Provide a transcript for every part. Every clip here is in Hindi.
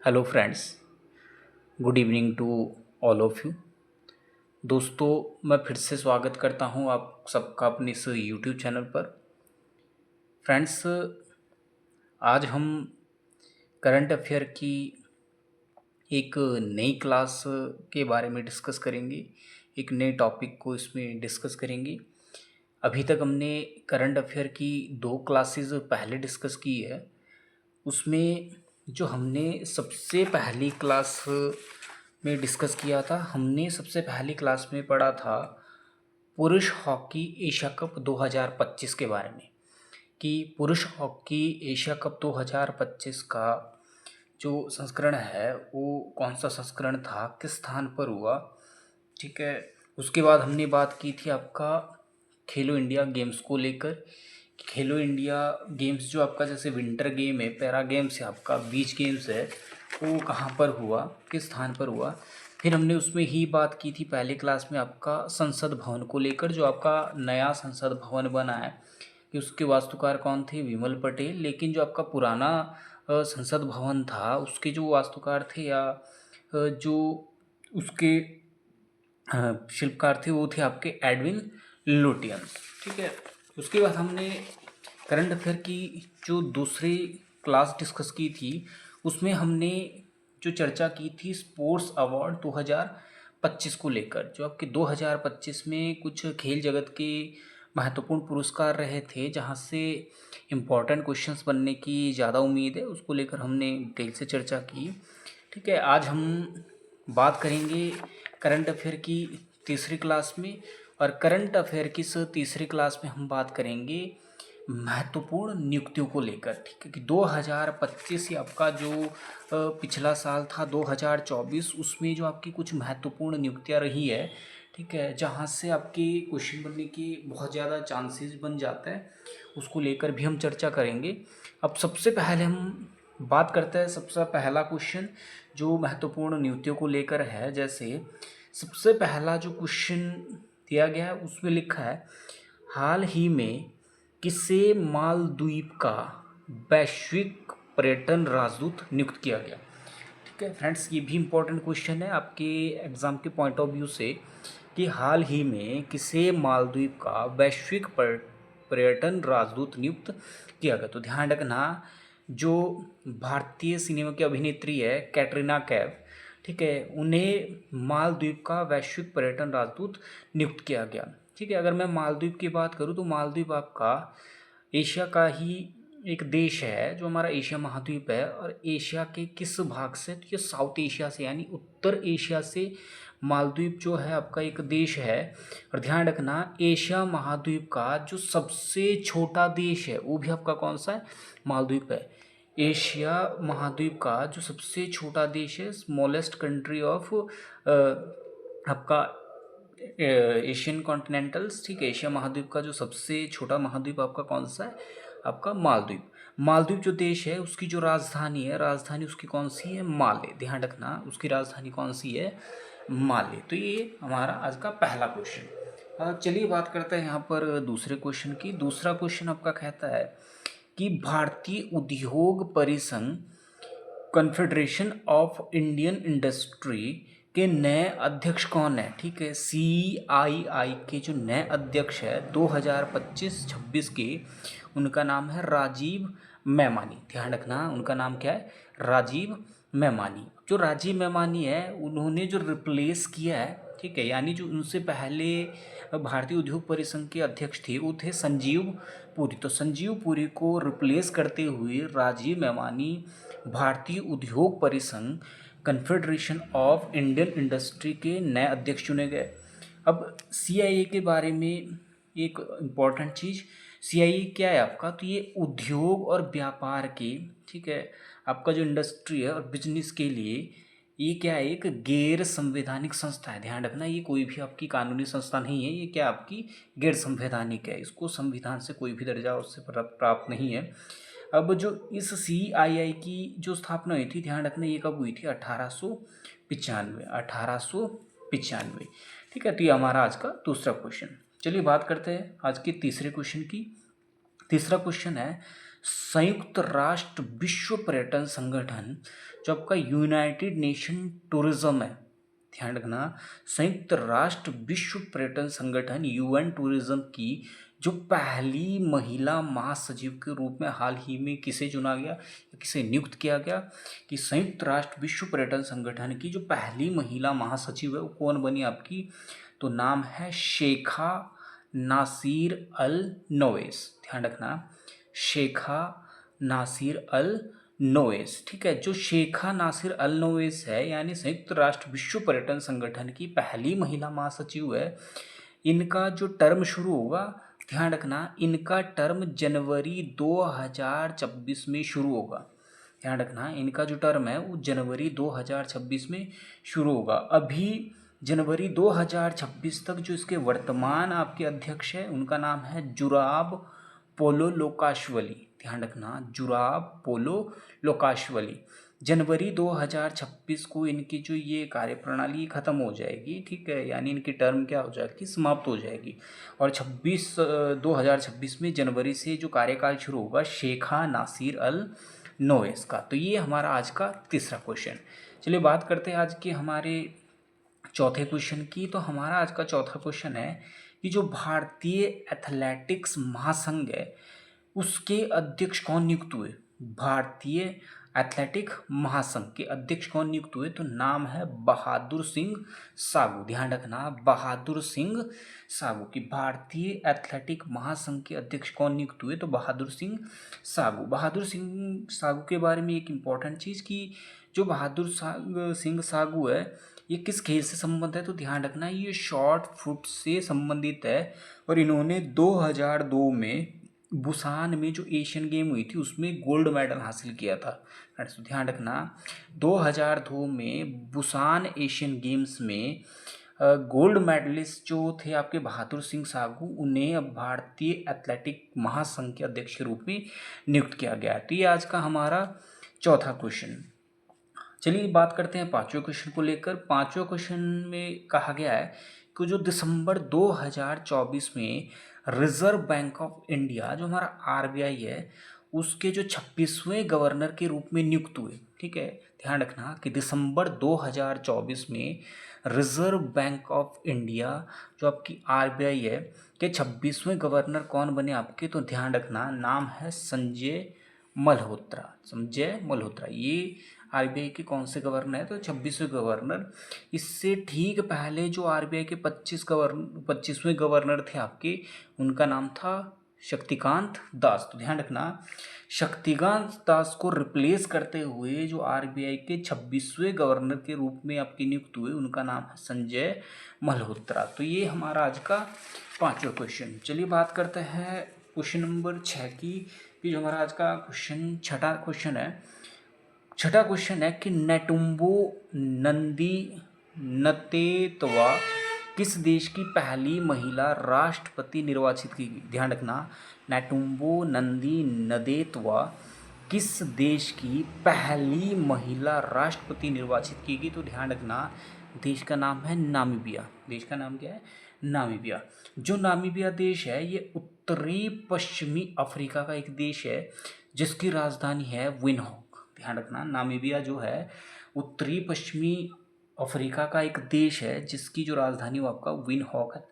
Hello friends, good evening to all of you. दोस्तों, मैं फिर से स्वागत करता हूं आप सबका अपने इस यूट्यूब चैनल पर। फ्रेंड्स, आज हम करंट अफेयर की एक नई क्लास के बारे में डिस्कस करेंगे। एक नए टॉपिक को इसमें डिस्कस करेंगे। अभी तक हमने करंट अफेयर की 2 क्लासेस पहले डिस्कस की है। उसमें जो हमने सबसे पहली क्लास में डिस्कस किया था, हमने सबसे पहली क्लास में पढ़ा था पुरुष हॉकी एशिया कप 2025 के बारे में, कि पुरुष हॉकी एशिया कप 2025 का जो संस्करण है वो कौन सा संस्करण था, किस स्थान पर हुआ। ठीक है। उसके बाद हमने बात की थी आपका खेलो इंडिया गेम्स को लेकर। खेलो इंडिया गेम्स जो आपका जैसे विंटर गेम है, पैरा गेम्स है, आपका बीच गेम्स है, वो कहाँ पर हुआ, किस स्थान पर हुआ। फिर हमने उसमें ही बात की थी पहले क्लास में आपका संसद भवन को लेकर, जो आपका नया संसद भवन बना है कि उसके वास्तुकार कौन थे, विमल पटेल। लेकिन जो आपका पुराना संसद भवन था उसके जो वास्तुकार थे या जो उसके शिल्पकार थे वो थे आपके एडविन लुटियंस। ठीक है। उसके बाद हमने करंट अफेयर की जो दूसरी क्लास डिस्कस की थी उसमें हमने जो चर्चा की थी स्पोर्ट्स अवार्ड 2025 को लेकर। जो आपके 2025 में कुछ खेल जगत के महत्वपूर्ण पुरस्कार रहे थे जहां से इम्पोर्टेंट क्वेश्चंस बनने की ज़्यादा उम्मीद है, उसको लेकर हमने डिटेल से चर्चा की। ठीक है। आज हम बात करेंगे करंट अफेयर की तीसरी क्लास में, और करंट अफेयर की इस तीसरी क्लास में हम बात करेंगे महत्वपूर्ण नियुक्तियों को लेकर। ठीक है कि 2025 या आपका जो पिछला साल था 2024, उसमें जो आपकी कुछ महत्वपूर्ण नियुक्तियां रही है, ठीक है, जहां से आपके क्वेश्चन बनने के बहुत ज़्यादा चांसेस बन जाता है, उसको लेकर भी हम चर्चा करेंगे। अब सबसे पहले हम बात करते हैं सबसे पहला क्वेश्चन जो महत्वपूर्ण नियुक्तियों को लेकर है। जैसे सबसे पहला जो क्वेश्चन दिया गया है उसमें लिखा है, हाल ही में किसे मालदीव का वैश्विक पर्यटन राजदूत नियुक्त किया गया। ठीक है फ्रेंड्स, ये भी इम्पोर्टेंट क्वेश्चन है आपके एग्जाम के पॉइंट ऑफ व्यू से, कि हाल ही में किसे मालदीव का वैश्विक पर्यटन राजदूत नियुक्त किया गया। तो ध्यान रखना, जो भारतीय सिनेमा की अभिनेत्री है कैटरीना कैफ, ठीक है, उन्हें मालदीव का वैश्विक पर्यटन राजदूत नियुक्त किया गया। ठीक है। अगर मैं मालदीव की बात करूँ तो मालदीव आपका एशिया का ही एक देश है, जो हमारा एशिया महाद्वीप है। और एशिया के किस भाग से, तो ये साउथ एशिया से यानी उत्तर एशिया से मालदीव जो है आपका एक देश है। और ध्यान रखना, एशिया महाद्वीप का जो सबसे छोटा देश है वो भी आपका कौन सा है, मालदीव है। एशिया महाद्वीप का जो सबसे छोटा देश है, स्मॉलेस्ट कंट्री ऑफ आपका एशियन कॉन्टिनेंटल्स। ठीक है, एशिया महाद्वीप का जो सबसे छोटा महाद्वीप आपका कौन सा है, आपका मालदीव। मालदीव जो देश है उसकी जो राजधानी है, राजधानी उसकी कौन सी है, माले। ध्यान रखना, उसकी राजधानी कौन सी है, माले। तो ये हमारा आज का पहला क्वेश्चन। चलिए बात करते हैं यहाँ पर दूसरे क्वेश्चन की। दूसरा क्वेश्चन आपका कहता है कि भारतीय उद्योग परिसंघ कॉन्फेडरेशन ऑफ इंडियन इंडस्ट्री के नए अध्यक्ष कौन है। ठीक है, CII के जो नए अध्यक्ष है 2025-26 के, उनका नाम है राजीव मैमानी। ध्यान रखना, उनका नाम क्या है, राजीव मैमानी। जो राजीव मैमानी है उन्होंने जो रिप्लेस किया है, ठीक है, यानी जो उनसे पहले भारतीय उद्योग परिसंघ के अध्यक्ष थे वो थे संजीव पुरी। तो संजीव पुरी को रिप्लेस करते हुए राजीव मैमानी भारतीय उद्योग परिसंघ कन्फेडरेशन ऑफ इंडियन इंडस्ट्री के नए अध्यक्ष चुने गए। अब CII के बारे में एक इम्पॉर्टेंट चीज़, CII क्या है आपका, तो ये उद्योग और व्यापार के, ठीक है, आपका जो इंडस्ट्री है और बिजनेस के लिए ये क्या है, एक गैर संवैधानिक संस्था है। ध्यान रखना, ये कोई भी आपकी कानूनी संस्था नहीं है, ये क्या आपकी गैर संवैधानिक है। इसको संविधान से कोई भी दर्जा उससे प्राप्त नहीं है। अब जो इस CII की जो स्थापना हुई थी, ध्यान रखना, ये कब हुई थी, 1895। ठीक है। तो ये हमारा आज का दूसरा क्वेश्चन। चलिए बात करते हैं आज के तीसरे क्वेश्चन की। तीसरा क्वेश्चन है, संयुक्त राष्ट्र विश्व पर्यटन संगठन जो आपका यूनाइटेड नेशन टूरिज्म है, ध्यान रखना, संयुक्त राष्ट्र विश्व पर्यटन संगठन यूएन टूरिज्म की जो पहली महिला महासचिव के रूप में हाल ही में किसे चुना गया, किसे नियुक्त किया गया, कि संयुक्त राष्ट्र विश्व पर्यटन संगठन की जो पहली महिला महासचिव है वो कौन बनी आपकी, तो नाम है शेखा नासिर अल नोएस। ध्यान रखना, शेखा नासिर अल नोएस। ठीक है, जो शेखा नासिर अल नोएस है यानी संयुक्त राष्ट्र विश्व पर्यटन संगठन की पहली महिला महासचिव है, इनका जो टर्म शुरू होगा, ध्यान रखना, इनका टर्म जनवरी 2026 में शुरू होगा। ध्यान रखना, इनका जो टर्म है वो जनवरी 2026 में शुरू होगा। अभी जनवरी 2026 तक जो इसके वर्तमान आपके अध्यक्ष है उनका नाम है जुराब पोलो लोकाश्वली। ध्यान रखना, जुराब पोलो लोकाश्वली। जनवरी 2026 को इनकी जो ये कार्यप्रणाली खत्म हो जाएगी, ठीक है, यानी इनकी टर्म क्या हो जाएगी, समाप्त हो जाएगी। और 2026 में जनवरी से जो कार्यकाल शुरू होगा शेखा नासिर अल नोएस का। तो ये हमारा आज का तीसरा क्वेश्चन। चलिए बात करते हैं आज के हमारे चौथे क्वेश्चन की। तो हमारा आज का चौथा क्वेश्चन है कि जो भारतीय एथलेटिक्स महासंघ है उसके अध्यक्ष कौन नियुक्त हुए। भारतीय एथलेटिक महासंघ के अध्यक्ष कौन नियुक्त हुए, तो नाम है बहादुर सिंह सागू। ध्यान रखना, बहादुर सिंह सागू। की भारतीय एथलेटिक महासंघ के अध्यक्ष कौन नियुक्त हुए, तो बहादुर सिंह सागू। बहादुर सिंह सागू के बारे में एक इम्पॉर्टेंट चीज़ कि जो बहादुर सिंह सागू है ये किस खेल से संबंधित है, तो ध्यान रखना ये शॉर्ट फुट से संबंधित है। और इन्होंने 2002 में बुसान में जो एशियन गेम हुई थी उसमें गोल्ड मेडल हासिल किया था। तो ध्यान रखना, 2002 में बुसान एशियन गेम्स में गोल्ड मेडलिस्ट जो थे आपके बहादुर सिंह सागू, उन्हें अब भारतीय एथलेटिक महासंघ के अध्यक्ष के रूप में नियुक्त किया गया। तो ये आज का हमारा चौथा क्वेश्चन। चलिए बात करते हैं पांचवें क्वेश्चन को लेकर। पांचवें क्वेश्चन में कहा गया है कि जो दिसंबर 2024 में रिजर्व बैंक ऑफ इंडिया जो हमारा आरबीआई है उसके जो 26वें गवर्नर के रूप में नियुक्त हुए। ठीक है, ध्यान रखना कि दिसंबर 2024 में रिजर्व बैंक ऑफ इंडिया जो आपकी आरबीआई है के 26वें गवर्नर कौन बने आपके, तो ध्यान रखना नाम है संजय मल्होत्रा। संजय मल्होत्रा ये आरबीआई के कौन से गवर्नर है, तो 26वें गवर्नर। इससे ठीक पहले जो आरबीआई के 25वें गवर्नर थे आपके, उनका नाम था शक्तिकांत दास। तो ध्यान रखना, शक्तिकांत दास को रिप्लेस करते हुए जो आरबीआई के 26वें गवर्नर के रूप में आपके नियुक्त हुए उनका नाम है संजय मल्होत्रा। तो ये हमारा आज का पांचवा क्वेश्चन। चलिए बात करते हैं क्वेश्चन नंबर 6 की। जो हमारा आज का छठा क्वेश्चन है कि नेटुम्बो नंदी नतेतवा किस देश की पहली महिला राष्ट्रपति निर्वाचित की गई। ध्यान रखना, नेटुम्बो नंदी नदेतवा किस देश की पहली महिला राष्ट्रपति निर्वाचित की गई, तो ध्यान रखना देश का नाम है नामीबिया। देश का नाम क्या है, नामीबिया। जो नामीबिया देश है ये उत्तरी पश्चिमी अफ्रीका का एक देश है जिसकी राजधानी है विंडहोक। ध्यान रखना, नामीबिया जो है उत्तरी पश्चिमी अफ्रीका का एक देश है जिसकी जो राजधानी वो आपका विंडहोक है।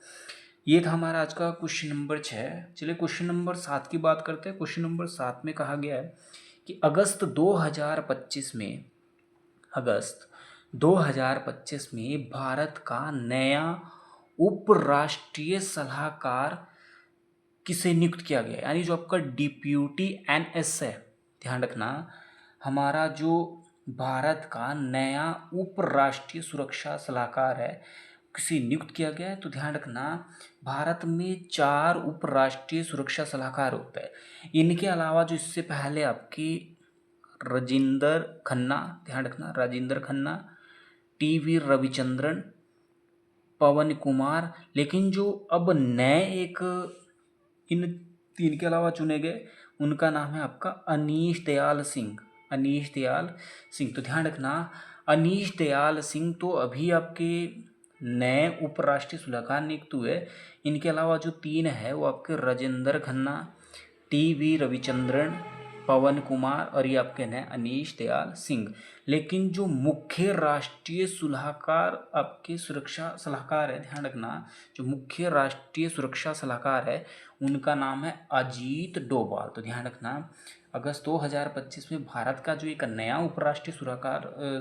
ये था हमारा आज का क्वेश्चन नंबर 6। चलिए क्वेश्चन नंबर 7 की बात करते हैं। क्वेश्चन नंबर 7 में कहा गया है कि अगस्त 2025 में भारत का नया उपराष्ट्रीय सलाहकार किसे नियुक्त किया गया, यानी जो आपका डिप्यूटी एनएस है। ध्यान रखना, हमारा जो भारत का नया उपराष्ट्रीय सुरक्षा सलाहकार है किसे नियुक्त किया गया है, तो ध्यान रखना भारत में 4 उपराष्ट्रीय सुरक्षा सलाहकार होता है। इनके अलावा जो इससे पहले आपकी राजेंद्र खन्ना, ध्यान रखना राजेंद्र खन्ना, टीवी रविचंद्रन, पवन कुमार, लेकिन जो अब नए एक इन 3 के अलावा चुने गए उनका नाम है आपका अनीश दयाल सिंह। अनीश दयाल सिंह। तो ध्यान रखना अनीश दयाल सिंह तो अभी आपके नए उपराष्ट्रीय सलाहकार नियुक्त हुए। इनके अलावा जो 3 है वो आपके राजेंद्र खन्ना, टीवी रविचंद्रन पवन कुमार और ये आपके हैं अनीश दयाल सिंह। लेकिन जो मुख्य राष्ट्रीय सलाहकार आपके सुरक्षा सलाहकार है, ध्यान रखना, जो मुख्य राष्ट्रीय सुरक्षा सलाहकार है उनका नाम है अजीत डोभाल। तो ध्यान रखना, अगस्त 2025 में भारत का जो एक नया उपराष्ट्रीय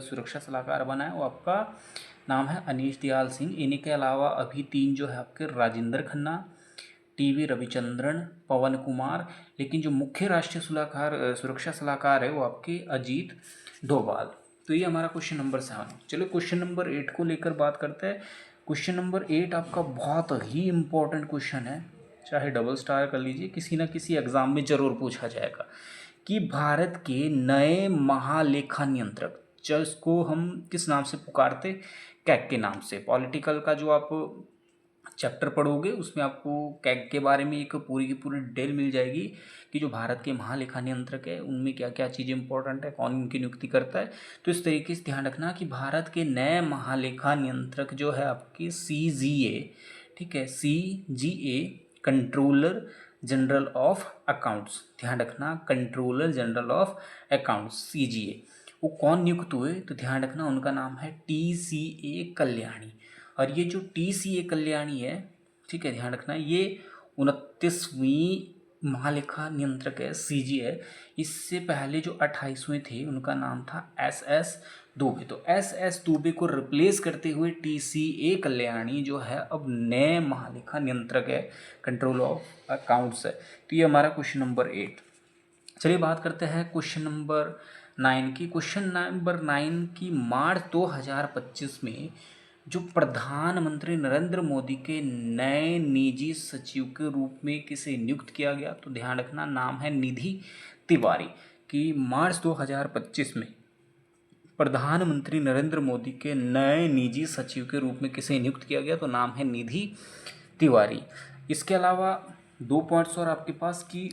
सुरक्षा सलाहकार बना है वो आपका नाम है अनीश दयाल सिंह। इन्हीं के अलावा अभी 3 जो है आपके राजेंद्र खन्ना, टीवी रविचंद्रन, पवन कुमार, लेकिन जो मुख्य राष्ट्रीय सुरक्षा सलाहकार है वो आपके अजीत डोभाल। तो ये हमारा क्वेश्चन नंबर 7। चलो क्वेश्चन नंबर 8 को लेकर बात करते हैं। क्वेश्चन नंबर 8 आपका बहुत ही इम्पोर्टेंट क्वेश्चन है, चाहे डबल स्टार कर लीजिए, किसी न किसी एग्जाम में जरूर पूछा जाएगा कि भारत के नए महालेखा नियंत्रक, जिसको हम किस नाम से पुकारते, कैग के नाम से। पॉलिटिकल का जो आप चैप्टर पढ़ोगे उसमें आपको कैग के बारे में एक पूरी की पूरी डिटेल मिल जाएगी कि जो भारत के महालेखा नियंत्रक है उनमें क्या क्या चीज़ें इंपॉर्टेंट है, कौन उनकी नियुक्ति करता है। तो इस तरीके से ध्यान रखना कि भारत के नए महालेखा नियंत्रक जो है आपकी CGA, ठीक है, CGA controller general of accounts, ध्यान रखना, controller general of accounts CGA, वो कौन नियुक्त हुए, तो ध्यान रखना उनका नाम है TCA कल्याणी। और ये जो TCA कल्याणी है, ठीक है, ध्यान रखना, ये 29वीं महालेखा नियंत्रक है CGA। इससे पहले जो 28वें थे उनका नाम था SS दुबे। तो SS दुबे को रिप्लेस करते हुए TCA कल्याणी जो है अब नए महालेखा नियंत्रक है, कंट्रोल ऑफ अकाउंट्स है। तो ये हमारा क्वेश्चन नंबर 8। चलिए बात करते हैं क्वेश्चन नंबर 9 की। क्वेश्चन नंबर 9 की, मार्च 2025 में जो प्रधानमंत्री नरेंद्र मोदी के नए निजी सचिव के रूप में किसे नियुक्त किया गया, तो ध्यान रखना नाम है निधि तिवारी। कि मार्च 2025 में प्रधानमंत्री नरेंद्र मोदी के नए निजी सचिव के रूप में किसे नियुक्त किया गया, तो नाम है निधि तिवारी। इसके अलावा 2 पॉइंट्स और आपके पास कि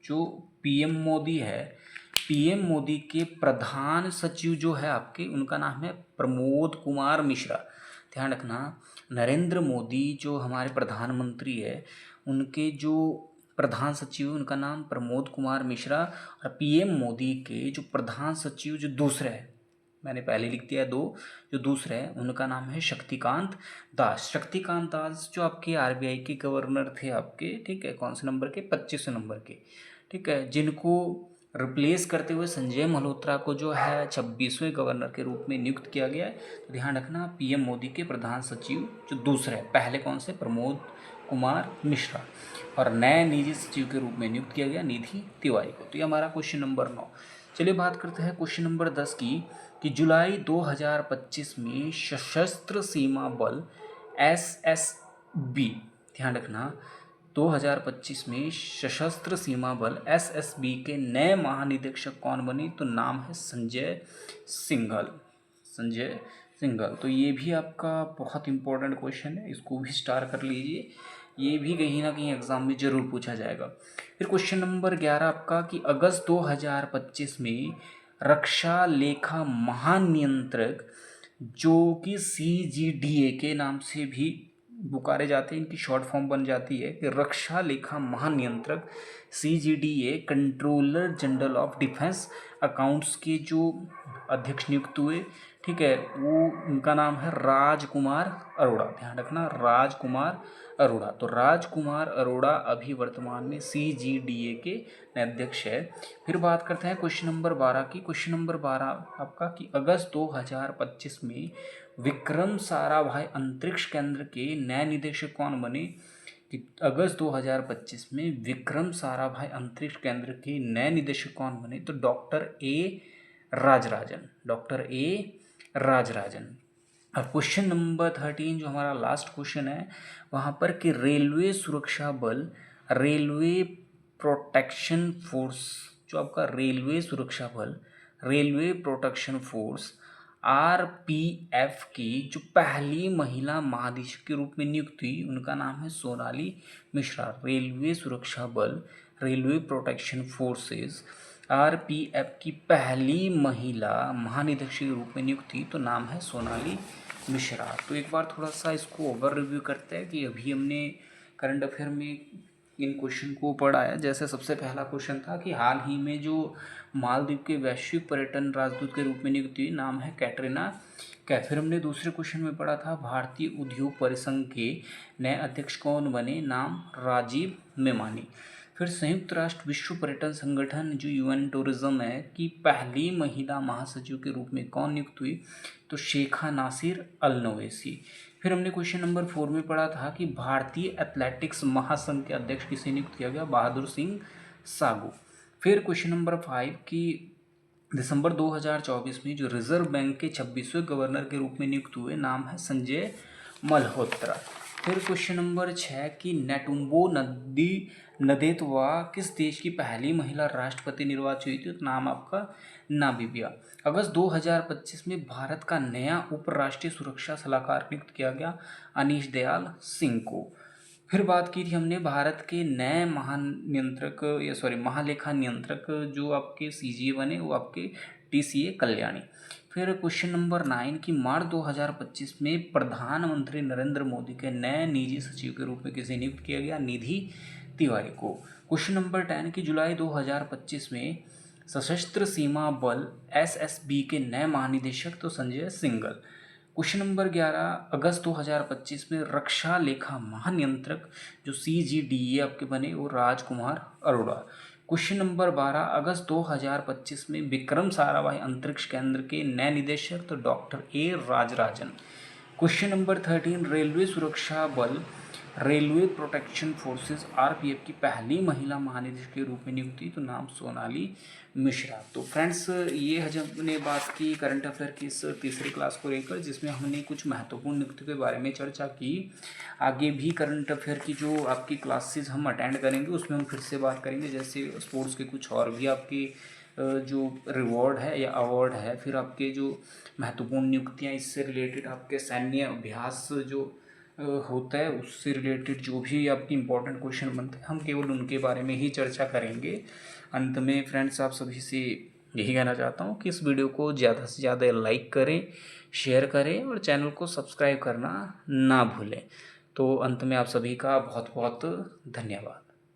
जो PM मोदी है, PM मोदी के प्रधान सचिव जो है आपके, उनका नाम है प्रमोद कुमार मिश्रा। ध्यान रखना, नरेंद्र मोदी जो हमारे प्रधानमंत्री है उनके जो प्रधान सचिव उनका नाम प्रमोद कुमार मिश्रा, और PM मोदी के जो प्रधान सचिव जो दूसरे हैं, मैंने पहले लिख दिया 2, जो दूसरे हैं उनका नाम है शक्तिकांत दास। शक्तिकांत दास जो आपके RBI के गवर्नर थे आपके, ठीक है, कौन से नंबर के, 25वें नंबर के, ठीक है, जिनको रिप्लेस करते हुए संजय मल्होत्रा को जो है 26वें गवर्नर के रूप में नियुक्त किया गया है। तो ध्यान रखना PM मोदी के प्रधान सचिव जो दूसरे हैं, पहले कौन से, प्रमोद कुमार मिश्रा, और नए निजी सचिव के रूप में नियुक्त किया गया निधि तिवारी को। तो ये हमारा क्वेश्चन नंबर 9। चलिए बात करते हैं क्वेश्चन नंबर 10 की, कि जुलाई 2025 में सशस्त्र सीमा बल SSB, ध्यान रखना, 2025 में सशस्त्र सीमा बल SSB के नए महानिदेशक कौन बने, तो नाम है संजय सिंघल। संजय सिंघल। तो ये भी आपका बहुत इंपॉर्टेंट क्वेश्चन है, इसको भी स्टार कर लीजिए, ये भी कहीं ना कहीं एग्जाम में जरूर पूछा जाएगा। फिर क्वेश्चन नंबर 11 आपका, कि अगस्त 2025 में रक्षा लेखा महानियंत्रक जो कि CGDA के नाम से भी पुकारे जाते हैं, इनकी शॉर्ट फॉर्म बन जाती है कि रक्षा लेखा महानियंत्रक CGDA controller general of defence accounts के जो अध्यक्ष नियुक्त हुए, ठीक है, वो उनका नाम है राजकुमार अरोड़ा। ध्यान रखना, राजकुमार अरोड़ा। तो राजकुमार अरोड़ा अभी वर्तमान में CGDA के अध्यक्ष है। फिर बात करते हैं क्वेश्चन नंबर 12 की। क्वेश्चन नंबर 12 आपका, कि अगस्त 2025 में विक्रम साराभाई अंतरिक्ष केंद्र के नए निदेशक कौन बने, कि अगस्त 2025 में विक्रम साराभाई अंतरिक्ष केंद्र के नए निदेशक कौन बने, तो डॉक्टर राजराजन। डॉक्टर राजराजन। अब क्वेश्चन नंबर 13 जो हमारा लास्ट क्वेश्चन है वहाँ पर, कि रेलवे सुरक्षा बल, रेलवे प्रोटेक्शन फोर्स, जो आपका रेलवे सुरक्षा बल, रेलवे प्रोटेक्शन फोर्स RPF की जो पहली महिला महानिदेशक के रूप में नियुक्त हुई, उनका नाम है सोनाली मिश्रा। रेलवे सुरक्षा बल, रेलवे प्रोटेक्शन फोर्सेस RPF की पहली महिला महानिदेशक के रूप में नियुक्त हुई, तो नाम है सोनाली मिश्रा। तो एक बार थोड़ा सा इसको ओवर रिव्यू करते हैं कि अभी हमने करंट अफेयर में इन क्वेश्चन को पढ़ाया। जैसे सबसे पहला क्वेश्चन था कि हाल ही में जो मालदीव के वैश्विक पर्यटन राजदूत के रूप में नियुक्त हुई, नाम है कैटरीना कैफ। फिर हमने दूसरे क्वेश्चन में पढ़ा था भारतीय उद्योग परिसंघ के नए अध्यक्ष कौन बने, नाम राजीव मेमानी। फिर संयुक्त राष्ट्र विश्व पर्यटन संगठन जो यूएन टूरिज्म है की पहली महिला महासचिव के रूप में कौन नियुक्त हुई, तो शेखा नासिर अल नवैसी। फिर हमने क्वेश्चन नंबर 4 में पढ़ा था कि भारतीय एथलेटिक्स महासंघ के अध्यक्ष किसे नियुक्त किया गया, बहादुर सिंह सागू। फिर क्वेश्चन नंबर 5 की दिसंबर 2024 में जो रिजर्व बैंक के 26वें गवर्नर के रूप में नियुक्त हुए, नाम है संजय मल्होत्रा। फिर क्वेश्चन नंबर 6 की नेटुम्बो नदेतवा किस देश की पहली महिला राष्ट्रपति निर्वाचित हुई थी, तो नाम आपका नामीबिया। अगस्त 2025 में भारत का नया उपराष्ट्रीय सुरक्षा सलाहकार नियुक्त किया गया, अनीश दयाल सिंह को। फिर बात की थी हमने भारत के नए महालेखा नियंत्रक जो आपके सीजीए बने, वो आपके टीसीए कल्याणी। फिर क्वेश्चन नंबर 9 की मार्च 2025 में प्रधानमंत्री नरेंद्र मोदी के नए निजी सचिव के रूप में किसे नियुक्त किया गया, निधि तिवारी को। क्वेश्चन नंबर 10 की जुलाई 2025 में सशस्त्र सीमा बल एसएसबी के नए महानिदेशक, तो संजय सिंघल। क्वेश्चन नंबर 11 अगस्त 2025 में रक्षा लेखा महानियंत्रक जो सीजीडीए आपके बने, वो राजकुमार अरोड़ा। क्वेश्चन नंबर 12 अगस्त 2025 में विक्रम साराभाई अंतरिक्ष केंद्र के नए निदेशक, तो doctor A Rajarajan. Question number 13 railway सुरक्षा बल रेलवे प्रोटेक्शन फोर्सेस आरपीएफ की पहली महिला महानिदेशक के रूप में नियुक्त हुई, तो नाम सोनाली मिश्रा। तो फ्रेंड्स, ये हमने बात की करंट अफेयर की इस तीसरी क्लास को लेकर, जिसमें हमने कुछ महत्वपूर्ण नियुक्तियों के बारे में चर्चा की। आगे भी करंट अफेयर की जो आपकी क्लासेस हम अटेंड करेंगे उसमें हम फिर से बात करेंगे, जैसे स्पोर्ट्स के कुछ और भी आपके जो रिवॉर्ड है या अवार्ड है, फिर आपके जो महत्वपूर्ण नियुक्तियाँ इससे रिलेटेड, आपके सैन्य अभ्यास जो होता है उससे रिलेटेड जो भी आपकी इंपॉर्टेंट क्वेश्चन बनते हैं, हम केवल उनके बारे में ही चर्चा करेंगे। अंत में फ्रेंड्स, आप सभी से यही कहना चाहता हूँ कि इस वीडियो को ज़्यादा से ज़्यादा लाइक करें, शेयर करें और चैनल को सब्सक्राइब करना ना भूलें। तो अंत में आप सभी का बहुत बहुत धन्यवाद।